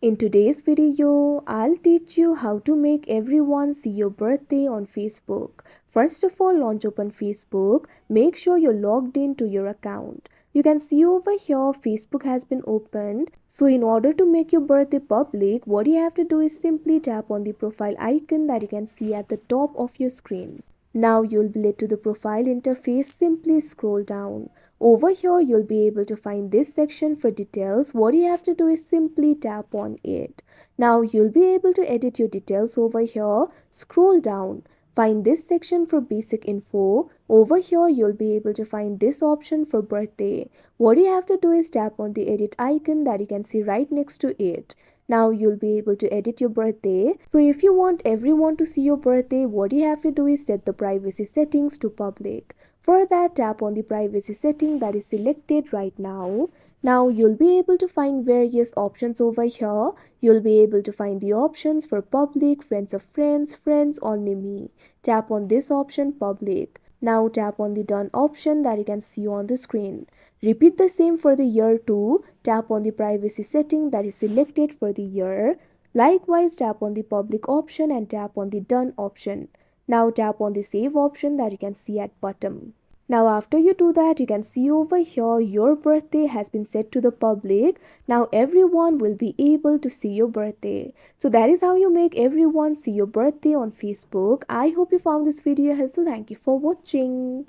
In today's video, I'll teach you how to make everyone see your birthday on Facebook. First of all, launch open Facebook. Make sure you're logged into your account. You can see over here Facebook has been opened. So in order to make your birthday public, what you have to do is simply tap on the profile icon that you can see at the top of your screen. Now you'll be led to the profile interface. Simply scroll down. Over here, you'll be able to find this section for details. What you have to do is simply tap on it. Now you'll be able to edit your details over here. Scroll down. Find this section for basic info. Over here, you'll be able to find this option for birthday. What you have to do is tap on the edit icon that you can see right next to it. Now you'll be able to edit your birthday. So if you want everyone to see your birthday, what you have to do is set the privacy settings to public. For that, tap on the privacy setting that is selected right now. Now you'll be able to find various options over here. You'll be able to find the options for public, friends of friends, friends only me. Tap on this option public. Now tap on the done option that you can see on the screen. Repeat the same for the year too. Tap on the privacy setting that is selected for the year. Likewise, tap on the public option and tap on the done option. Now tap on the save option that you can see at bottom. Now after you do that, you can see over here your birthday has been set to the public. Now everyone will be able to see your birthday. So that is how you make everyone see your birthday on Facebook. I hope you found this video helpful. Thank you for watching.